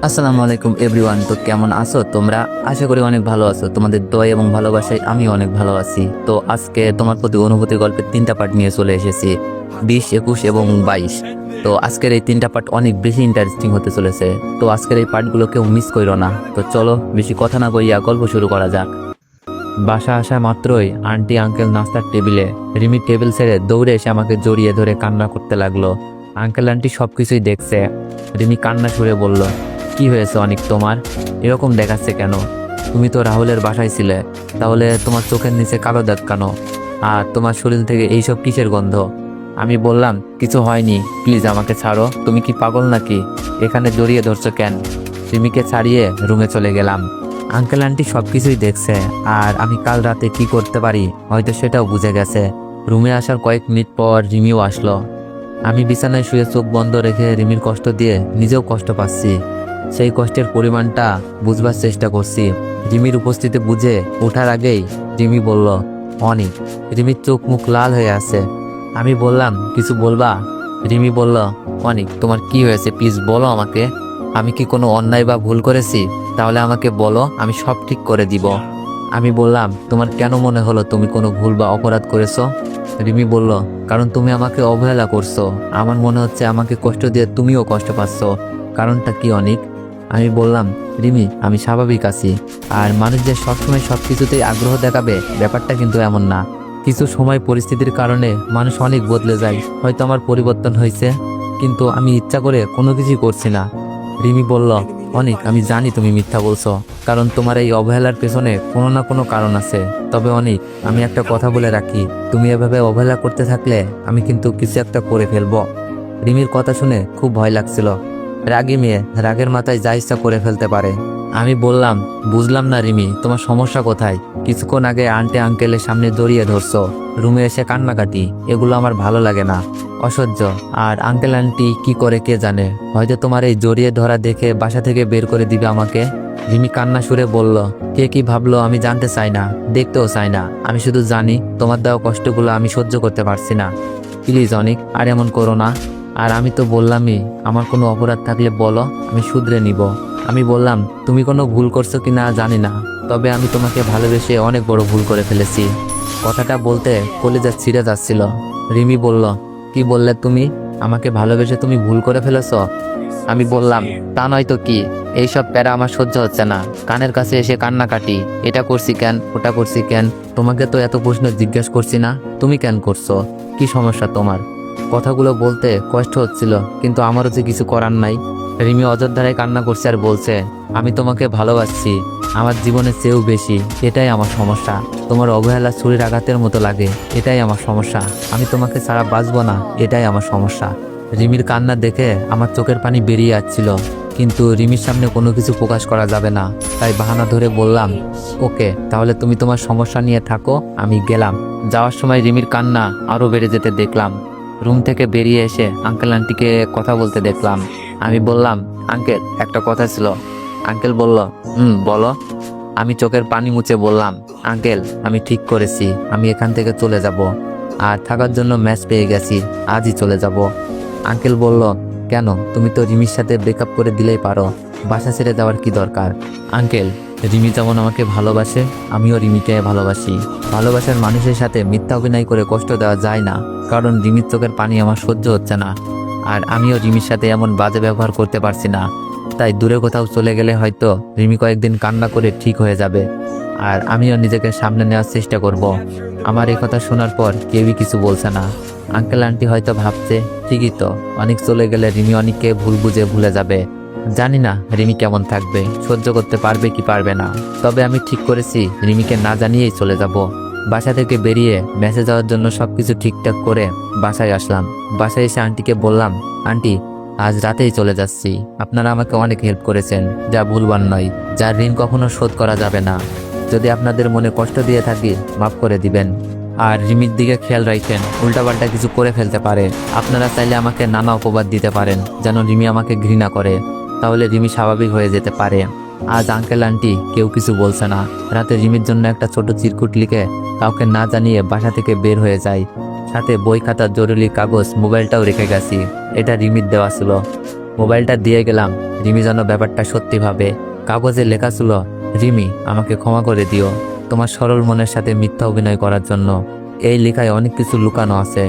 আসসালামু আলাইকুম এভরিওয়ান। তো কেমন আছো তোমরা? আশা করি অনেক ভালো আছো। তোমাদের দোয়া এবং ভালোবাসায় আমি অনেক ভালো আছি। তো আজকে তোমার প্রতি অনুভূতি গল্পের 3টা পার্ট নিয়ে চলে এসেছি, 20, 21 এবং 22। তো আজকের এই 3টা পার্ট অনেক বেশি ইন্টারেস্টিং হতে চলেছে। তো আজকের এই পার্টগুলো কেউ মিস করো না। তো চলো বেশি কথা না কইয়া গল্প শুরু করা যাক। বাসা আসা মাত্রই আন্টি আঙ্কেল নাস্তার টেবিলে। রিমি টেবিল ছেড়ে দৌড়ে এসে আমাকে জড়িয়ে ধরে কান্না করতে লাগলো। আঙ্কেল আন্টি সবকিছুই দেখছে। রিমি কান্না সুরে বলল, কি হয়েছে অনেক তোমার? এরকম দেখাচ্ছে কেন? তুমি তো রাহুলের বাসায় ছিলে, তাহলে তোমার চোখের নিচে কালো দাগ কেন? আর তোমার শরীর থেকে এইসব কিসের গন্ধ? আমি বললাম, কিছু হয়নি, প্লিজ আমাকে ছাড়ো। তুমি কি পাগল নাকি? এখানে জড়িয়ে ধরছো কেন? রিমিকে ছাড়িয়ে রুমে চলে গেলাম। আঙ্কেল আন্টি সবকিছুই দেখছে, আর আমি কাল রাতে কি করতে পারি হয়তো সেটাও বুঝে গেছে। রুমে আসার কয়েক মিনিট পর রিমিও আসলো। আমি বিছানায় শুয়ে চোখ বন্ধ রেখে রিমির কষ্ট দিয়ে নিজেও কষ্ট পাচ্ছি। সেই কষ্টের পরিমাণটা বুঝবার চেষ্টা করছি। রিমির উপস্থিতি বুঝে ওঠার আগেই রিমি বলল, অনিক। রিমির চোখ মুখ লাল হয়ে আছে। আমি বললাম, কিছু বলবা? রিমি বলল, অনিক তোমার কি হয়েছে প্লিজ বলো আমাকে। আমি কি কোনো অন্যায় বা ভুল করেছি? তাহলে আমাকে বলো, আমি সব ঠিক করে দিব। আমি বললাম, তোমার কেন মনে হলো তুমি কোনো ভুল বা অপরাধ করেছো? রিমি বলল, কারণ তুমি আমাকে অবহেলা করছো। আমার মনে হচ্ছে আমাকে কষ্ট দিয়ে তুমিও কষ্ট পাচ্ছ। কারণটা কি অনিক? আমি বললাম, রিমি আমি স্বাভাবিক আছি। আর মানুষ যে সবসময় সব কিছুতেই আগ্রহ দেখাবে ব্যাপারটা কিন্তু এমন না। কিছু সময় পরিস্থিতির কারণে মানুষ অনেক বদলে যায়। হয়তো আমার পরিবর্তন হয়েছে, কিন্তু আমি ইচ্ছা করে কোনো কিছুই করছি না। রিমি বলল, অনিক আমি জানি তুমি মিথ্যা বলছো, কারণ তোমার এই অবহেলার পেছনে কোনো না কোনো কারণ আছে। তবে অনিক, আমি একটা কথা বলে রাখি, তুমি এভাবে অবহেলা করতে থাকলে আমি কিন্তু কিছু একটা করে ফেলবো। রিমির কথা শুনে খুব ভয় লাগছিল। রাগী মেয়ে রাগের মাথায় যা ইচ্ছা করে ফেলতে পারে। আমি বললাম, বুঝলাম না রিমি, তোমার সমস্যা কোথায়? কিছুক্ষণ আগে আন্টি আঙ্কেলের সামনে জড়িয়ে ধরছো, রুমে এসে কান্নাকাটি, এগুলো আমার ভালো লাগে না, অসহ্য। আর আঙ্কেল আন্টি কি করে কে জানে, হয়তো তোমার এই জড়িয়ে ধরা দেখে বাসা থেকে বের করে দিবে আমাকে। রিমি কান্না সুরে বলল, কে কি ভাবলো আমি জানতে চাই না, দেখতেও চাই না। আমি শুধু জানি তোমার দেওয়া কষ্টগুলো আমি সহ্য করতে পারছি না। প্লিজ অনিক, আর এমন করো না। আর আমি তো বললামই, আমার কোনো অপরাধ থাকলে বলো, আমি শুধরে নিব। আমি বললাম, তুমি কোনো ভুল করছো কি না জানি না, তবে আমি তোমাকে ভালোবেসে অনেক বড় ভুল করে ফেলেছি। কথাটা বলতে কলিজা ছিঁড়ে যাচ্ছিল। রিমি বলল, কি বললে তুমি? আমাকে ভালোবেসে তুমি ভুল করে ফেলেছো? আমি বললাম, তা নয় তো কি, এইসব প্যারা আমার সহ্য হচ্ছে না। কানের কাছে এসে কান্নাকাটি, এটা করছি কেন, ওটা করছি কেন। তোমাকে তো এত প্রশ্ন জিজ্ঞেস করছি না, তুমি কেন করছো? কি সমস্যা তোমার? কথাগুলো বলতে কষ্ট হচ্ছিল, কিন্তু আমারও যে কিছু করার নাই। রিমি অযোধ্যায় কান্না করছে আর বলছে, আমি তোমাকে ভালোবাসছি আমার জীবনের চেয়েও বেশি, এটাই আমার সমস্যা। তোমার অবহেলা ছুরির আঘাতের মতো লাগে, এটাই আমার সমস্যা। আমি তোমাকে ছাড়া বাঁচবো না, এটাই আমার সমস্যা। রিমির কান্না দেখে আমার চোখের পানি বেরিয়ে যাচ্ছিল, কিন্তু রিমির সামনে কোনো কিছু প্রকাশ করা যাবে না। তাই বাহানা ধরে বললাম, ওকে তাহলে তুমি তোমার সমস্যা নিয়ে থাকো, আমি গেলাম। যাওয়ার সময় রিমির কান্না আরো বেড়ে যেতে দেখলাম। রুম থেকে বেরিয়ে এসে আঙ্কেল আন্টিকে কথা বলতে দেখলাম। আমি বললাম, আঙ্কেল একটা কথা ছিল। আঙ্কেল বলল, বলো। আমি চোখের পানি মুছে বললাম, আঙ্কেল আমি ঠিক করেছি, আমি এখান থেকে চলে যাব। আর থাকার জন্য ম্যাচ পেয়ে গেছি, আজই চলে যাব। আঙ্কেল বলল, কেন? তুমি তো রিমির সাথে ব্রেকআপ করে দিলেই পারো, বাসা ছেড়ে যাওয়ার কি দরকার? আঙ্কেল, রিমি যেমন আমাকে ভালোবাসে, আমিও রিমিকে ভালোবাসি। ভালোবাসার মানুষের সাথে মিথ্যা অভিনয় করে কষ্ট দেওয়া যায় না, কারণ রিমির চোখের পানি আমার সহ্য হচ্ছে না। আর আমিও রিমির সাথে এমন বাজে ব্যবহার করতে পারছি না। তাই দূরে কোথাও চলে গেলে হয়তো রিমি কয়েকদিন কান্না করে ঠিক হয়ে যাবে, আর আমিও নিজেকে সামনে নেওয়ার চেষ্টা করব। আমার এই কথা শোনার পর কেউই কিছু বলছে না। আঙ্কেল আন্টি হয়তো ভাবছে, ঠিকই তো, অনেক চলে গেলে রিমি অনেককে ভুল বুঝে ভুলে যাবে। জানি না রিমি কেমন থাকবে, সহ্য করতে পারবে কি পারবে না। তবে আমি ঠিক করেছি রিমিকে না জানিয়েই চলে যাব। বাসা থেকে বেরিয়ে মেসে যাওয়ার জন্য সবকিছু ঠিকঠাক করে বাসায় আসলাম। বাসায় এসে আন্টিকে বললাম, আন্টি আজ রাতেই চলে যাচ্ছি। আপনারা আমাকে অনেক হেল্প করেছেন, যা ভুলবার নয়, যার ঋণ কখনো শোধ করা যাবে না। যদি আপনাদের মনে কষ্ট দিয়ে থাকি মাফ করে দিবেন। আর রিমির দিকে খেয়াল রাখেন, উল্টাপাল্টা কিছু করে ফেলতে পারে। আপনারা চাইলে আমাকে নানা অপবাদ দিতে পারেন, যেন রিমি আমাকে ঘৃণা করে, তাহলে রিমি স্বাভাবিক হয়ে যেতে পারে। আজ আঙ্কেল আন্টি কেউ কিছু বলছে না। রাতে রিমির জন্য একটা ছোট চিরকুট লিখে কাউকে না জানিয়ে বাসা থেকে বের হয়ে যায়। সাথে বই খাতা, জরুরি কাগজ, মোবাইলটাও রেখে গেছি। এটা রিমির দেওয়া ছিল। মোবাইলটা দিয়ে গেলাম। রিমি যেন ব্যাপারটা সত্যি ভাবে। কাগজে লেখা ছিল, রিমি আমাকে ক্ষমা করে দিও তোমার সরল মনের সাথে মিথ্যা অভিনয় করার জন্য। এই লেখায় অনেক কিছু লুকানো আছে,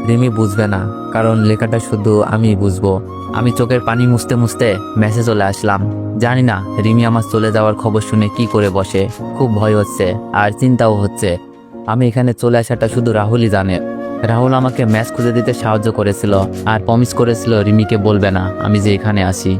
রিমি বুঝবে না, কারণ লেখাটা শুধু আমি বুঝবো। আমি চোখের পানি মুছতে মুছতে মেসেজ চলে আসলাম। জানি না রিমি আমার চলে যাওয়ার খবর শুনে কি করে বসে। খুব ভয় হচ্ছে আর চিন্তাও হচ্ছে। আমি এখানে চলে আসাটা শুধু রাহুলই জানে। রাহুল আমাকে ম্যাচ খুঁজে দিতে সাহায্য করেছিল আর প্রমিস করেছিল রিমিকে বলবে না আমি যে এখানে আসি।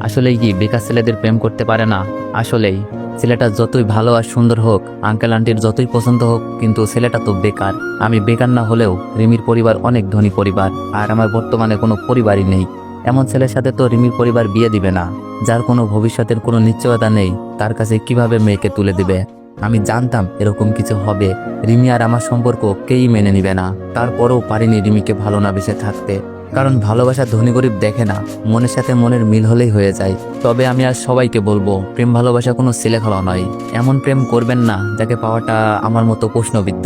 আসলেই কি বেকার ছেলেদের প্রেম করতে পারে না? আসলেই ছেলেটা যতই ভালো আর সুন্দর হোক, আঙ্কেল আন্টির যতই পছন্দ হোক, কিন্তু ছেলেটা তো বেকার। আমি বেকার না হলেও রিমির পরিবার অনেক ধনী পরিবার, আর আমার বর্তমানে কোনো পরিবারই নেই। এমন ছেলের সাথে তো রিমির পরিবার বিয়ে দিবে না, যার কোনো ভবিষ্যতের কোনো নিশ্চয়তা নেই। তার কাছে কিভাবে মেয়েকে তুলে দিবে? আমি জানতাম এরকম কিছু হবে। রিমি আর আমার সম্পর্ক কেউই মেনে নিবে না। তারপরেও পারিনি রিমিকে ভালো না বেসে থাকতে, কারণ ভালোবাসা ধনী গরিব দেখে না, মনের সাথে মনের মিল হলেই হয়ে যায়। তবে আমি আর সবাইকে বলবো, প্রেম ভালোবাসা কোনো ছেলে খেলা নয়। এমন প্রেম করবেন না যাকে পাওয়াটা আমার মতো প্রশ্নবিদ্ধ।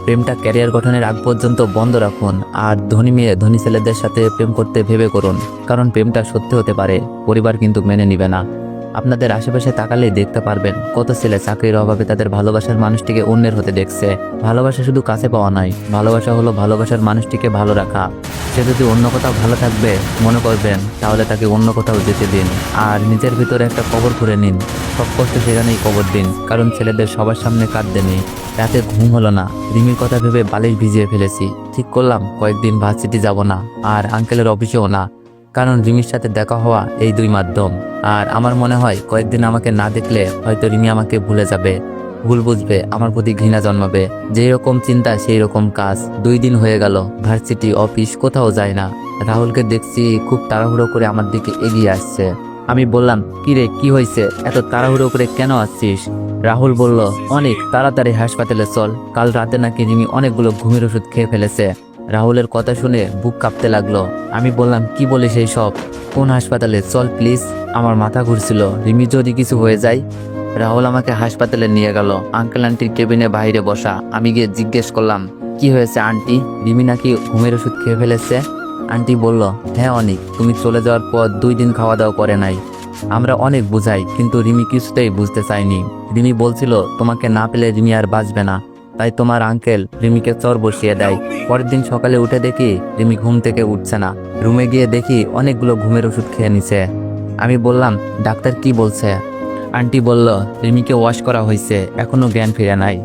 প্রেমটা ক্যারিয়ার গঠনের আগ পর্যন্ত বন্ধ রাখুন। আর ধনী মেয়ে ধনী ছেলেদের সাথে প্রেম করতে ভেবে করুন, কারণ প্রেমটা সত্যি হতে পারে, পরিবার কিন্তু মেনে নিবে না। আপনাদের আশেপাশে তাকালেই দেখতে পারবেন কত ছেলে চাকরির অভাবে তাদের ভালোবাসার মানুষটিকে অন্যের হতে দেখছে। ভালোবাসা শুধু কাছে পাওয়া নয়, ভালোবাসা হলো ভালোবাসার মানুষটিকে ভালো রাখা। সে যদি অন্য কোথাও ভালো থাকবে মনে করবেন, তাহলে তাকে অন্য কোথাও যেতে দিন। আর নিজের ভিতরে একটা কবর করে নিন, সব কষ্ট সেখানেই কবর দিন, কারণ ছেলেদের সবার সামনে কাঁদতে নেই। রাতে ঘুম হলো না, রিমির কথা ভেবে বালিশ ভিজিয়ে ফেলেছি। ঠিক করলাম কয়েকদিন ভার্সিটি যাব না, আর আঙ্কেলের অফিসেও না, কারণ রিমির সাথে দেখা হওয়া এই দুই মাধ্যম। আর আমার মনে হয় কয়েকদিন আমাকে না দেখলে হয়তো রিমি আমাকে ভুলে যাবে, ভুল বুঝবে, আমার প্রতি ঘৃণা জন্মাবে। যেই রকম চিন্তা সেই রকম কাজ। 2 দিন হয়ে গেল ভার্সিটি অফিস কোথাও যায় না। রাহুলকে দেখছি খুব তাড়াহুড়ো করে আমার দিকে এগিয়ে আসছে। আমি বললাম, কি রে, কি হয়েছে, এত তাড়াহুড়ো করে কেন আসছিস? রাহুল বলল, অনেক তাড়াতাড়ি হাসপাতালে চল, কাল রাতে নাকি রিমি অনেকগুলো ঘুমের ওষুধ খেয়ে ফেলেছে। রাহুলের কথা শুনে বুক কাঁপতে লাগলো। আমি বললাম, কি বলিস এই সব? কোন হাসপাতালে? চল প্লিজ, আমার মাথা ঘুরছিল, রিমি যদি কিছু হয়ে যায়। রাহুল আমাকে হাসপাতালে নিয়ে গেল। আঙ্কেল আন্টির কেবিনে বাইরে বসা। আমি গিয়ে জিজ্ঞেস করলাম, কি হয়েছে আন্টি? রিমি নাকি ঘুমের ওষুধ খেয়ে ফেলেছে। আন্টি বলল, হ্যাঁ অনেক, তুমি চলে যাওয়ার পর 2 দিন খাওয়া দাওয়া করে নাই। আমরা অনেক বুঝাই, কিন্তু রিমি কিছুতেই বুঝতে চায়নি। রিমি বলছিল তোমাকে না পেলে রিমি আর বাঁচবে না, তাই তোমার আঙ্কেল রিমিকে চর বসিয়ে দেয়। পরের দিন সকালে উঠে দেখি রিমি ঘুম থেকে উঠছে না। রুমে গিয়ে দেখি অনেকগুলো ঘুমের ওষুধ খেয়ে নিছে। আমি বললাম, ডাক্তার কি বলছে? আন্টি বলল, রিমিকে ওয়াশ করা হয়েছে, এখনো জ্ঞান ফিরে নাই।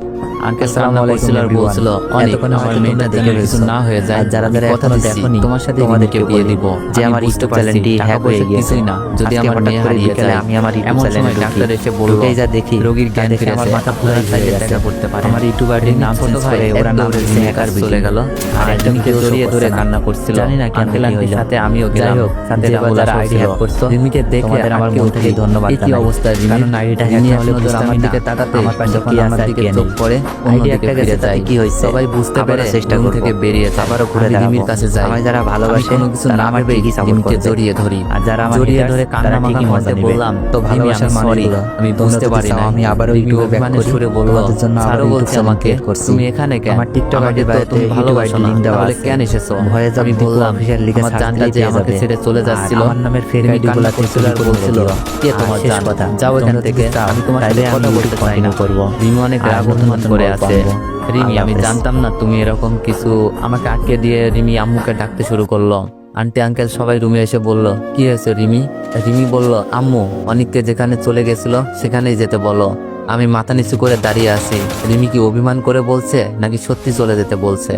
আঙ্কেল সালাম আলাইকুম আর বলছিল, অনেক আমার মেয়েটা দেখে কিছু না হয়ে যায়, যারা যারা কথা দেখনি তোমার সাথে রিমিকে বিয়ে দিব। যে আমার ইউটিউব চ্যানেলটি হ্যাক হয়ে গিয়েছে না, যদি আমার মেয়ে হারিয়ে যায়। আমি আমার ইউটিউব চ্যানেলে ডাক্তার এসে বলল, এই যা দেখি রোগীর জ্ঞান ফিরে আমার মাথা পুরো সাইডে দেখা করতে পারে। আমার ইউটিউব আইডির নাম চেঞ্জ করে ওরা নাম দিয়েছে হ্যাকার চলে গেল। আর রিমিকে জড়িয়ে ধরে কান্না করছিল। জানি না কেন আঙ্কেলের সাথে আমিও গেলাম। সাথে যারা আইডি হ্যাক করছো, রিমিকে দেখে আমার মন থেকে ধন্যবাদ। এই কি অবস্থা রিমি? কারণ আইডিটা হ্যাক হলে আমার দিকে তাকাতে যখন আমার দিকে চোখ পড়ে অন্যদিকে ফিরে যায়। কি হয়েছে সবাই বুঝতে পেরে চেষ্টা থেকে বেরিয়ে যায়। আবারও ঘুরে রিমির কাছে যাই। আমি যারা ভালোবাসে কোনো কিছু না ভেবেই রিমিকে জড়িয়ে ধরি। আর যারা জড়িয়ে ধরে কান্না মাখা মধ্যে বললাম, তো ভালোবাসার সরি, আমি বুঝতে পারি না। আমি আবারও ইউটিউবে ব্যাক করে সুরে বলবো, ছাড়ো বলছি আমাকে, তুমি এখানে কেন? আমার টিকটক আইডিতে তুমি ভালোবাসো না, তাহলে কেন এসেছো? ভয়ে আমি বললাম, আমার জানটা যে আমাকে ছেড়ে চলে যাচ্ছিল, আমার নামের ফেক আইডিগুলো করছিল আর বলছিল, কে তোমার জান, যাও এখান থেকে, আমি তোমার সাথে কথা বলতে চাই না। রিমি অনেক রাগ অভিমান করে আছে। রিমি, আমি জানতাম না তুমি এরকম কিছু। আমাকে আটকে দিয়ে রিমি আম্মুকে ডাকতে শুরু করলো। আন্টি আঙ্কেল সবাই রুমে এসে বলল, কি হয়েছে রিমি? রিমি বলল, আম্মু অনেককে যেখানে চলে গেছিল সেখানেই যেতে বলো। আমি মাথা নিচু করে দাঁড়িয়ে আছি। রিমি কি অভিমান করে বলছে নাকি সত্যি চলে যেতে বলছে?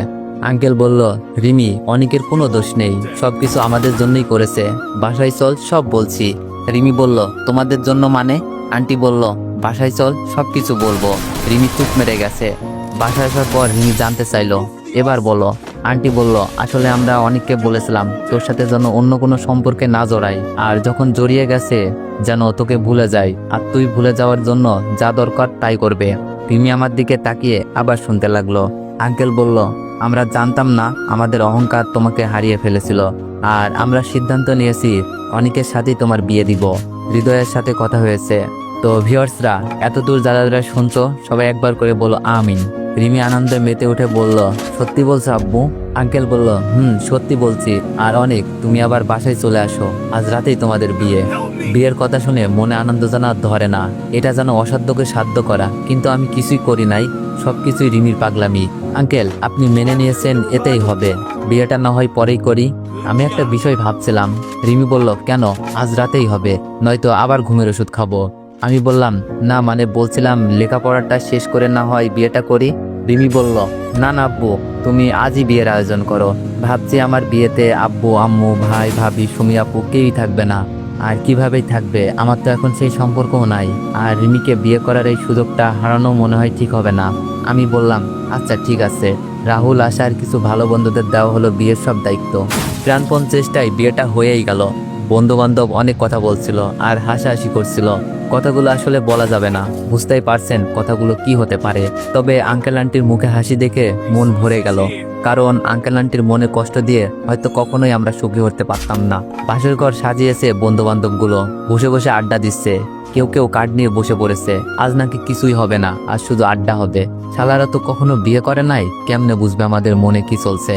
আঙ্কেল বলল, রিমি অনেকের কোনো দোষ নেই, সবকিছু আমাদের জন্যই করেছে, বাসায় চল সব বলছি। রিমি বলল, তোমাদের জন্য মানে? আন্টি বলল, বাসায় চল সবকিছু বলবো। রিমি চুপ মেরে গেছে। বাসায় আসার পর রিমি জানতে চাইলো, এবার বলো। আন্টি বলল, আসলে আমরা অনেককে বলেছিলাম তোর সাথে যেন অন্য কোনো সম্পর্কে না জড়াই, আর যখন জড়িয়ে গেছে যেন তোকে ভুলে যায়, আর তুই ভুলে যাওয়ার জন্য যা দরকার তাই করবে। রিমি আমার দিকে তাকিয়ে আবার শুনতে লাগলো। আঙ্কেল বলল, আমরা জানতাম না আমাদের অহংকার তোমাকে হারিয়ে ফেলেছিল, আর আমরা সিদ্ধান্ত নিয়েছি অনেকের সাথেই তোমার বিয়ে দিব। হৃদয়ের সাথে কথা হয়েছে। তো ভিউয়ার্সরা, এতদূর যারা যারা শুনছো সবাই একবার করে বলো আমিন। রিমি আনন্দে মেতে উঠে বলল, সত্যি বলছো আব্বু? আঙ্কেল বলল, সত্যি বলছি। আর অনেক, তুমি আবার বাসায় চলে আসো, আজ রাতেই তোমাদের বিয়ে। বিয়ের কথা শুনে মনে আনন্দ যেন আর ধরে না। এটা যেন অসাধ্যকে সাধ্য করা, কিন্তু আমি কিছুই করি নাই, সবকিছুই রিমির পাগলামি। আঙ্কেল, আপনি মেনে নিয়েছেন, এতেই হবে। বিয়েটা না হয় পরেই করি। আমি একটা বিষয় ভাবছিলাম। রিমি বলল, কেন? আজ রাতেই হবে, নয়তো আবার ঘুমের ওষুধ খাবো। আমি বললাম, না মানে বলছিলাম লেখাপড়াটা শেষ করে না হয় বিয়েটা করি। রিমি বলল, না না আব্বু, তুমি আজই বিয়ের আয়োজন করো। ভাবছি আমার বিয়েতে আব্বু আম্মু ভাই ভাবি সুমি আপু কেউই থাকবে না। আর কিভাবেই থাকবে, আমার তো এখন সেই সম্পর্কও নাই। আর রিমিকে বিয়ে করার এই সুযোগটা হারানো মনে হয় ঠিক হবে না। আমি বললাম, আচ্ছা ঠিক আছে। রাহুল আশার কিছু ভালো বন্ধুদের দেওয়া হলো বিয়ের সব দায়িত্ব। প্রাণপণ চেষ্টায় বিয়েটা হয়েই গেল। বন্ধু বান্ধব অনেক কথা বলছিল আর হাসাহাসি করছিল। কথাগুলো আসলে বলা যাবে না, বুঝতেই পারছেন কথাগুলো কি হতে পারে। তবে আঙ্কেল আন্টির মুখে হাসি দেখে মন ভরে গেল, কারণ আঙ্কেল আন্টির মনে কষ্ট দিয়ে হয়তো কখনোই আমরা সুখী হতে পারতাম না। পাশের ঘর সাজিয়েছে বন্ধু বান্ধবগুলো, বসে বসে আড্ডা দিচ্ছে। কেউ কেউ কার্ড নিয়ে বসে পড়েছে। আজ নাকি কিছুই হবে না, আজ শুধু আড্ডা হবে। শালারা তো কখনো বিয়ে করে নাই, কেমনে বুঝবে আমাদের মনে কি চলছে।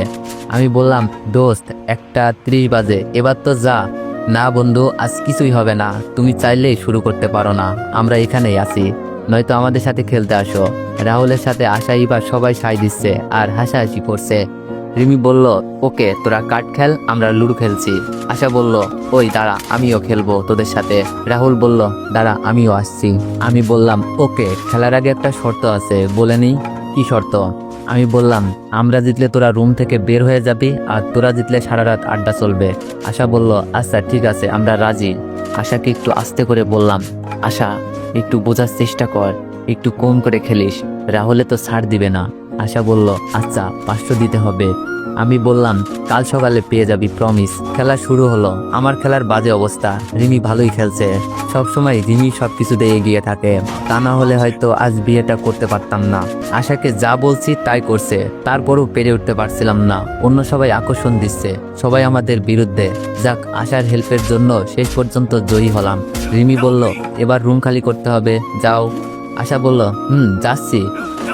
আমি বললাম, দোস্ত 1:30 বাজে, এবার তো যা। না বন্ধু, আজ কিছুই হবে না, তুমি চাইলেই শুরু করতে পারো না, আমরা এখানেই আছি, নয়তো আমাদের সাথে খেলতে আসো। রাহুলের সাথে আশা এবার সবাই সাই দিচ্ছে আর হাসাহাসি করছে। রিমি বলল, ওকে তোরা কার্ড খেল, আমরা লুডো খেলছি। আশা বলল, ওই দাঁড়া, আমিও খেলবো তোদের সাথে। রাহুল বলল, দাঁড়া আমিও আসছি। আমি বললাম, ওকে, খেলার আগে একটা শর্ত আছে, বলে নিই। কি শর্ত? আমি বললাম, আমরা জিতলে তোরা রুম থেকে বের হয়ে যাবি, আর তোরা জিতলে সারা রাত আড্ডা চলবে। আশা বলল, আচ্ছা ঠিক আছে, আমরা রাজি। আশাকে একটু আস্তে করে বললাম, আশা একটু বোঝার চেষ্টা কর, একটু কম করে খেলিস, রাহুলে তো ছাড় দিবে না। আশা বলল, আচ্ছা 500 দিতে হবে। আমি বললাম, কাল সকালে পেয়ে যাবি, প্রমিস। খেলা শুরু হলো। আমার খেলার বাজে অবস্থা, রিমি ভালোই খেলছে। সবসময় রিমি সবকিছুতে এগিয়ে থাকে, তা না হলে হয়তো আজ বিয়েটা করতে পারতাম না। আশাকে যা বলছি তাই করছে, তারপরও পেরে উঠতে পারছিলাম না। অন্য সবাই আকর্ষণ দিচ্ছে, সবাই আমাদের বিরুদ্ধে। যাক, আশার হেল্পের জন্য শেষ পর্যন্ত জয়ী হলাম। রিমি বলল, এবার রুম খালি করতে হবে, যাও। আশা বলল, যাচ্ছি।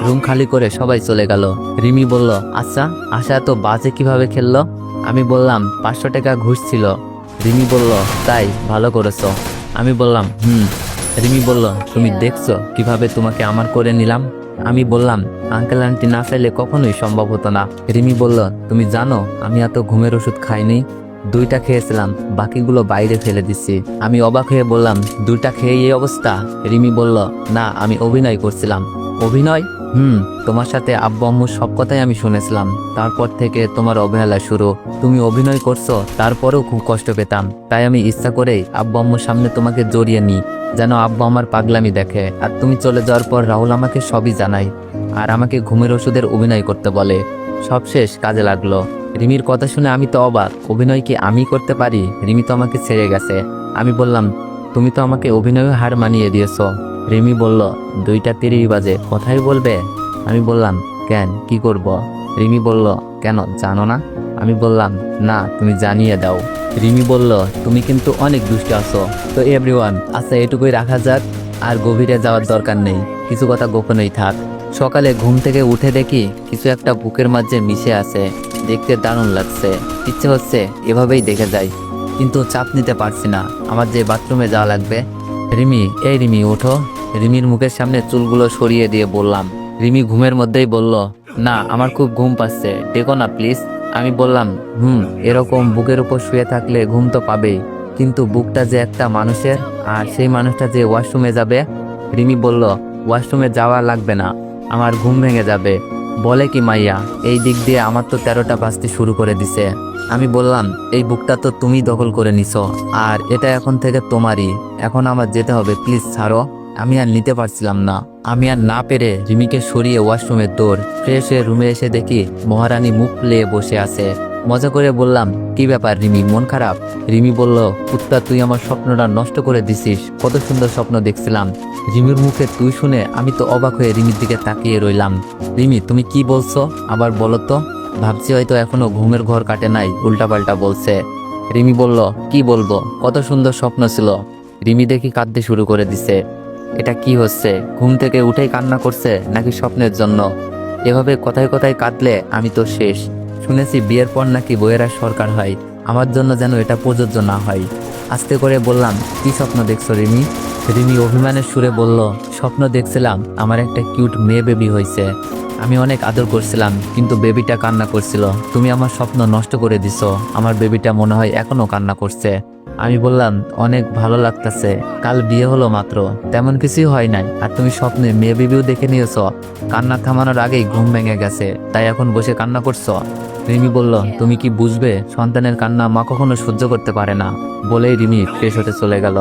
রুম খালি করে সবাই চলে গেল। রিমি বলল, আচ্ছা আশা তো বাজে কিভাবে খেললো? আমি বললাম, 500 টাকা ঘুষ ছিল। রিমি বলল, তাই, ভালো করেছো। আমি বললাম, রিমি বলল, তুমি দেখছো কিভাবে তোমাকে আমার করে নিলাম? আমি বললাম, আঙ্কেল আন্টি না চাইলে কখনোই সম্ভব হতো না। রিমি বলল, তুমি জানো আমি এত ঘুমের ওষুধ খাইনি, 2টা খেয়েছিলাম, বাকিগুলো বাইরে ফেলে দিচ্ছি। আমি অবাক হয়ে বললাম, 2টা খেয়ে এই অবস্থা? রিমি বলল, না, আমি অভিনয় করছিলাম। অভিনয়? তোমার সাথে আব্বু আম্মুর সব কথাই আমি শুনেছিলাম, তারপর থেকে তোমার অবহেলা শুরু। তুমি অভিনয় করছো, তারপরেও খুব কষ্ট পেতাম, তাই আমি ইচ্ছা করেই আব্বু আম্মুর সামনে তোমাকে জড়িয়ে নিই, যেন আব্বু আমার পাগলামি দেখে। আর তুমি চলে যাওয়ার পর রাহুল আমাকে সবই জানায়, আর আমাকে ঘুমের ওষুধের অভিনয় করতে বলে। সব শেষ, কাজে লাগলো। রিমির কথা শুনে আমি তো অবাক, অভিনয় কি আমি করতে পারি? রিমি তো আমাকে ছেড়ে গেছে। আমি বললাম, তুমি তো আমাকে অভিনয়ে হার মানিয়ে দিয়েছো। রিমি বলল, 2:30 বাজে, কথাই বলবে? আমি বললাম, কেন, কি করব? রিমি বলল, কেন জানো না? আমি বললাম, না, তুমি জানিয়ে দাও। রিমি বলল, তুমি কিন্তু অনেক দুষ্ট আছো। তো এভরিওয়ান, আচ্ছা এটুকুই রাখা যাক, আর গভীরে যাওয়ার দরকার নেই, কিছু কথা গোপনেই থাক। সকালে ঘুম থেকে উঠে দেখি কিছু একটা বুকের মাঝে মিশে আছে, দেখতে দারুণ লাগছে, ইচ্ছে হচ্ছে এভাবেই দেখে যাই, কিন্তু চাপ নিতে পারছি না, আমার যে বাথরুমে যাওয়া লাগবে। রিমি, এই রিমি ওঠো। রিমির মুখের সামনে চুলগুলো সরিয়ে দিয়ে বললাম। রিমি ঘুমের মধ্যেই বলল, না, আমার খুব ঘুম পাচ্ছে, ডেকো না প্লিজ। আমি বললাম, এরকম বুকের উপর শুয়ে থাকলে ঘুম তো পাবেই, কিন্তু বুকটা যে একটা মানুষের, আর সেই মানুষটা যে ওয়াশরুমে যাবে। রিমি বলল, ওয়াশরুমে যাওয়া লাগবে না, আমার ঘুম ভেঙে যাবে। বলে কি মাইয়া, এই দিক দিয়ে আমার তো 13টা বাজতে শুরু করে দিছে। আমি বললাম, এই বুকটা তো তুমি দখল করে নিছো, আর এটা এখন থেকে তোমারই, এখন আমার যেতে হবে, প্লিজ ছাড়ো। আমি আর নিতে পারছিলাম না। আমি আর না পেরে রিমিকে সরিয়ে ওয়াশরুমের দৌড়। ফ্রেশ হয়ে রুমে এসে দেখি মহারানী মুখ ফুলিয়ে বসে আছে। মজা করে বললাম, কি ব্যাপার রিমি, মন খারাপ? রিমি বলল, কুত্তা, তুই আমার স্বপ্নটা নষ্ট করে দিছিস, কত সুন্দর স্বপ্ন দেখছিলাম। রিমির মুখে তুই শুনে আমি তো অবাক হয়ে রিমির দিকে তাকিয়ে রইলাম। রিমি, তুমি কি বলছো, আবার বলো তো। ভাবছি হয়তো এখনো ঘুমের ঘর কাটে নাই, উল্টাপাল্টা বলছে। রিমি বলল, কি বলবো, কত সুন্দর স্বপ্ন ছিল। রিমি দেখি কাঁদতে শুরু করে দিছে। এটা কি হচ্ছে, ঘুম থেকে উঠেই কান্না করছে নাকি স্বপ্নের জন্য? এভাবে কথায় কথায় কাঁদলে আমি তো শেষ। শুনেছি বিয়ের পর নাকি বইয়েরা সরকার হয়, আমার জন্য যেন এটা প্রযোজ্য না হয়। আস্তে করে বললাম, কি স্বপ্ন দেখছো রিমি? রিমি অভিমানের সুরে বলল, স্বপ্ন দেখছিলাম আমার একটা কিউট মেয়ে বেবি হয়েছে। আমি অনেক আদর করছিলাম, কিন্তু বেবিটা কান্না করছিল। তুমি আমার স্বপ্ন নষ্ট করে দিছো। আমার বেবিটা মনে হয় এখনো কান্না করছে। আমি বললাম, অনেক ভালো লাগতেছে, কাল বিয়ে হলো মাত্র, তেমন কিছুই হয় নাই, আর তুমি স্বপ্নে মেয়ে বেবিও দেখে নিয়েছো। কান্না থামানোর আগেই ঘুম ভেঙে গেছে, তাই এখন বসে কান্না করছো? রিমি বলল, তুমি কি বুঝবে, সন্তানের কান্না মা কখনো সহ্য করতে পারে না। বলেই রিমি ফ্রেশ হতে চলে গেল।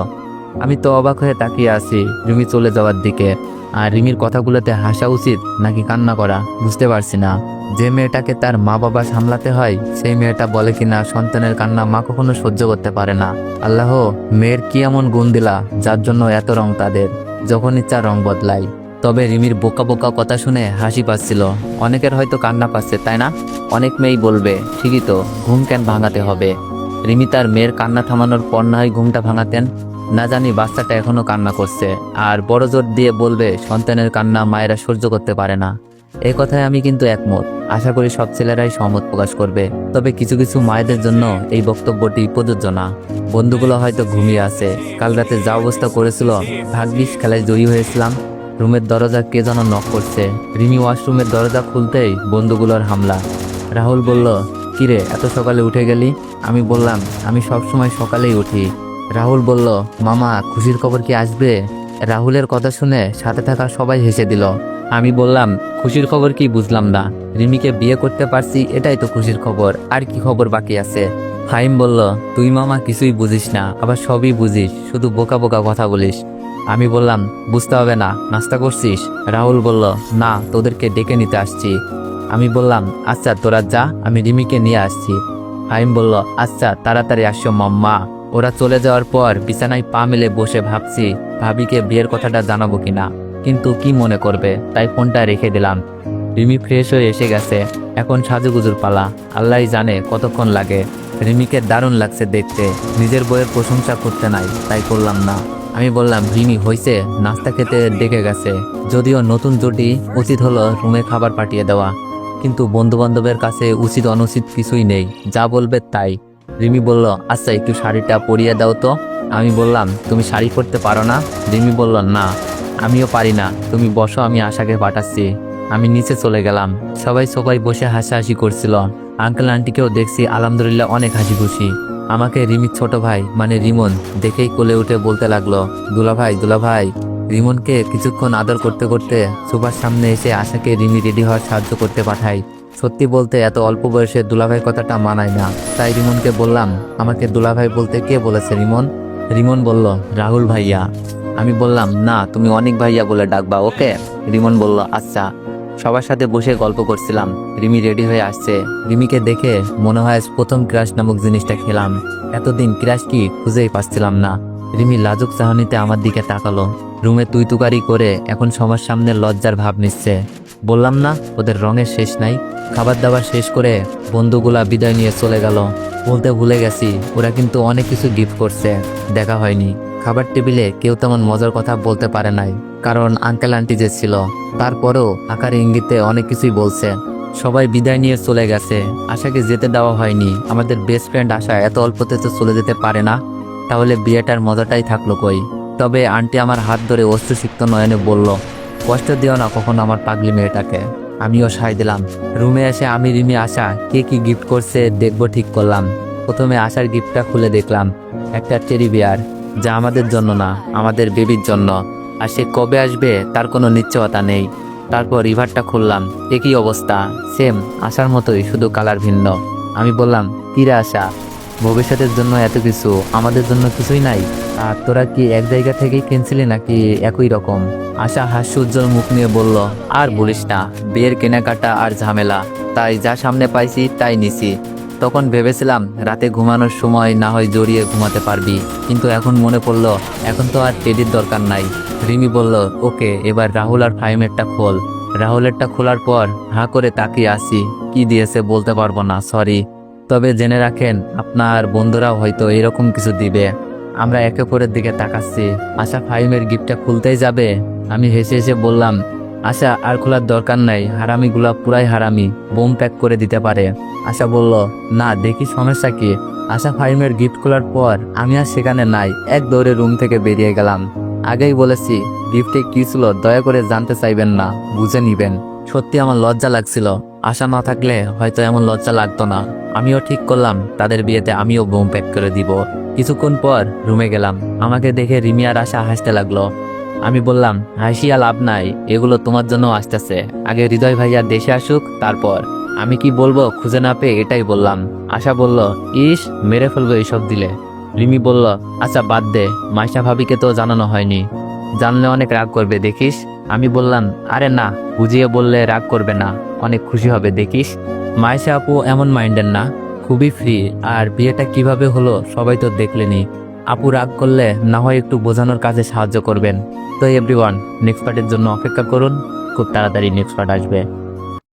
আমি তো অবাক হয়ে তাকিয়ে আছি রিমি চলে যাওয়ার দিকে। আর রিমির কথাগুলোতে হাসা উচিত নাকি কান্না করা বুঝতে পারছি না। যে মেয়েটাকে তার মা বাবা সামলাতে হয়, সেই মেয়েটা বলে কিনা সন্তানের কান্না মা কখনো সহ্য করতে পারে না। আল্লাহ, মেয়ের কি এমন গুণ দিলা যার জন্য এত রং তাদের, যখন ইচ্ছা রং বদলায়। তবে রিমির বোকা বোকা কথা শুনে হাসি পাচ্ছিল। অনেকের হয়তো কান্না পাচ্ছে, তাই না? অনেক মেয়েই বলবে, ঠিকই তো, ঘুম কেন ভাঙাতে হবে? রিমি তার মেয়ের কান্না থামানোর পর না হয় ঘুমটা ভাঙাতেন। না জানি বাচ্চাটা এখনো কান্না করছে, আর বড় জোর দিয়ে বলবে সন্তানের কান্না মায়েরা সহ্য করতে পারে না। এই কথায় আমি কিন্তু একমত। আশা করি সব ছেলেরাই সহমত প্রকাশ করবে। তবে কিছু কিছু মায়েদের জন্য এই বক্তব্যটি প্রযোজ্য না। বন্ধুগুলো হয়তো ঘুমিয়ে আছে। কাল রাতে যা অবস্থা করেছিল, ভাগ্যিস খেলায় জয়ী হয়েছিলাম। রুমের দরজা কে যেন নক করছে। রিমি ওয়াশরুমের দরজা খুলতেই বন্ধুগুলোর হামলা। রাহুল বলল, কিরে এত সকালে উঠে গেলি? আমি বললাম, আমি সবসময় সকালেই উঠি। রাহুল বলল, মামা খুশির খবর কি আসবে? রাহুলের কথা শুনে সাথে থাকা সবাই হেসে দিল। আমি বললাম, খুশির খবর কি বুঝলাম না। রিমিকে বিয়ে করতে পারছি, এটাই তো খুশির খবর, আর কি খবর বাকি আছে? ফাহিম বলল, তুই মামা কিছুই বুঝিস না, আবার সবই বুঝিস, শুধু বোকা বোকা কথা বলিস। আমি বললাম, বুঝতে হবে না, নাস্তা করছিস? রাহুল বলল, না, তোদেরকে ডেকে নিতে আসছি। আমি বললাম, আচ্ছা তোরা যা, আমি রিমিকে নিয়ে আসছি। ফাহিম বলল, আচ্ছা তাড়াতাড়ি আসো মাম্মা। ওরা চলে যাওয়ার পর বিছানায় পা মেলে বসে ভাবছি ভাবিকে বিয়ের কথাটা জানাবো কিনা, কিন্তু কি মনে করবে, তাই ফোনটা রেখে দিলাম। রিমি ফ্রেশ হয়ে এসে গেছে, এখন সাজুগুজুর পালা। আল্লাহই জানে কতক্ষণ লাগে। রিমিকে দারুণ লাগছে দেখতে, নিজের বইয়ের প্রশংসা করতে নাই, তাই করলাম না। আমি বললাম, রিমি হয়েছে, নাস্তা খেতে ডেকে গেছে। যদিও নতুন জুটি, উচিত হলো রুমে খাবার পাঠিয়ে দেওয়া, কিন্তু বন্ধু বান্ধবের কাছে উচিত অনুচিত কিছুই নেই, যা বলবে তাই। রিমি বলল, আচ্ছা একটু শাড়িটা পরিয়ে দাও তো। আমি বললাম, তুমি শাড়ি পরতে পারো না? রিমি বলল, না আমিও পারি না, তুমি বসো, আমি আশাকে পাঠাচ্ছি। আমি নিচে চলে গেলাম। সবাই সবাই বসে হাসাহাসি করছিল। আঙ্কেল আন্টিকেও দেখছি আলহামদুলিল্লাহ অনেক হাসি খুশি। আমাকে রিমির ছোট ভাই মানে রিমন দেখেই কোলে উঠে বলতে লাগলো, দুলাভাই দুলাভাই। রিমনকে কিছুক্ষণ আদর করতে করতে সুপার সামনে এসে আশাকে রিমি রেডি হওয়ার সাহায্য করতে পাঠাই। সত্যি বলতে এত অল্প বয়সে দুলাভাই কথাটা মানায় না, তাই রিমনকে বললাম, আমাকে দুলাভাই বলতে কে বলেছে রিমন? রিমন বলল, রাহুল ভাইয়া। আমি বললাম, না তুমি অনেক ভাইয়া বলে ডাকবা ওকে। রিমন বলল, আচ্ছা। সবার সাথে বসে গল্প করছিলাম। রিমি রেডি হয়ে আসছে। রিমিকে দেখে মনে হয় প্রথম ক্রাশ নামক জিনিসটা খেলাম। এতদিন ক্রাশ কি খুঁজেই পাচ্ছিলাম না। রিমি লাজুক চাহনিতে আমার দিকে তাকালো। রুমে তুই তুকারি করে এখন সবার সামনে লজ্জার ভাব নিচ্ছে। বললাম না ওদের রঙের শেষ নাই। খাবার দাবার শেষ করে বন্ধুগুলা বিদায় নিয়ে চলে গেল। বলতে ভুলে গেছি, ওরা কিন্তু অনেক কিছু গিফট করছে, দেখা হয়নি। খাবার টেবিলে কেউ তেমন মজার কথা বলতে পারে নাই, কারণ আঙ্কেল আন্টি যে ছিল। তারপরেও আকারে ইঙ্গিতে অনেক কিছুই বলছে। সবাই বিদায় নিয়ে চলে গেছে। আশাকে যেতে দেওয়া হয়নি। আমাদের বেস্ট ফ্রেন্ড আশা এত অল্পতে তো চলে যেতে পারে না, তাহলে বিয়েটার মজাটাই থাকলো কই। তবে আন্টি আমার হাত ধরে অশ্রুসিক্ত নয়নে বলল, কষ্ট দিও না কখনো আমার পাগলি মেয়েটাকে। আমিও সায় দিলাম। রুমে এসে আমি রিমি আশা কে কি গিফট করছে দেখবো ঠিক করলাম। প্রথমে আশার গিফটটা খুলে দেখলাম, একটা টেডি বিয়ার, যা আমাদের জন্য না, আমাদের বেবির জন্য। আর সে কবে আসবে তার কোনো নিশ্চয়তা নেই। তারপর রিভারটা খুললাম, একই অবস্থা, সেম আশার মতোই, শুধু কালার ভিন্ন। আমি বললাম, কিরে আশা, ভবিষ্যতের জন্য এত কিছু, আমাদের জন্য কিছুই নাই? আর তোরা কি এক জায়গা থেকেই কিনছিলি নাকি একই রকম? আশা হাস্য উজ্জ্বল মুখ নিয়ে বলল, আর বলিস না, বিয়ের কেনাকাটা আর ঝামেলা, তাই যা সামনে পাইছি তাই নিছি। তখন ভেবেছিলাম রাতে ঘুমানোর সময় না হয় জড়িয়ে ঘুমাতে পারবি, কিন্তু এখন মনে পড়লো এখন তো আর টেডির দরকার নাই। রিমি বলল, ওকে এবার রাহুল আর ফাহিমেরটা খোল। রাহুলেরটা খোলার পর হাঁ করে তাকিয়ে আসি, কি দিয়েছে বলতে পারবো না, সরি। তবে জেনে রাখেন আপনার বন্ধুরাও হয়তো এরকম কিছু দিবে। আমরা একে অপরের দিকে তাকাচ্ছি। আশা ফাহিমের গিফটটা খুলতেই যাবে। আমি হেসে হেসে বললাম, আশা আর খোলার দরকার নাই, হারামিগুলা পুরাই হারামি, বোম প্যাক করে দিতে পারে। আশা বলল, না দেখি সমস্যা কি। আশা ফাহিমের গিফট খোলার পর আমি আর সেখানে নাই, এক দৌড়ে রুম থেকে বেরিয়ে গেলাম। আগেই বলেছি গিফটে কি ছিল দয়া করে জানতে চাইবেন না, বুঝে নিবেন। সত্যি আমার লজ্জা লাগছিল, আশা না থাকলে হয়তো এমন লজ্জা লাগতো না। আমিও ঠিক করলাম তাদের বিয়েতে আমিও বোম প্যাক করে দিব। কিছুক্ষণ পর রুমে গেলাম, আমাকে দেখে রিমি আর আশা হাসতে লাগলো। আমি বললাম, হাসিয়া লাভ নাই, এগুলো তোমার জন্য আসতেছে, আগে হৃদয় ভাইয়া দেশে আসুক তারপর। আমি কি বলবো খুঁজে না পেয়ে এটাই বললাম। আশা বলল, ইস মেরে ফেলবো এইসব দিলে। রিমি বলল, আচ্ছা বাদ দে, মাইশা ভাবিকে তো জানানো হয়নি, জানলে অনেক রাগ করবে দেখিস। আমি বললাম, আরে না, বুঝিয়ে বললে রাগ করবে না, অনেক খুশি হবে দেখিস। মাইশা আপু এমন মাইন্ডের না, খুবই ফ্রি। আর বিয়েটা কিভাবে হলো সবাই তো দেখলেনি। আপু রাগ করলে না হয় একটু বোঝানোর কাজে সাহায্য করবেন। তো এভরিওয়ান, নেক্সট পার্টের জন্য অপেক্ষা করুন, খুব তাড়াতাড়ি নেক্সট পার্ট আসবে।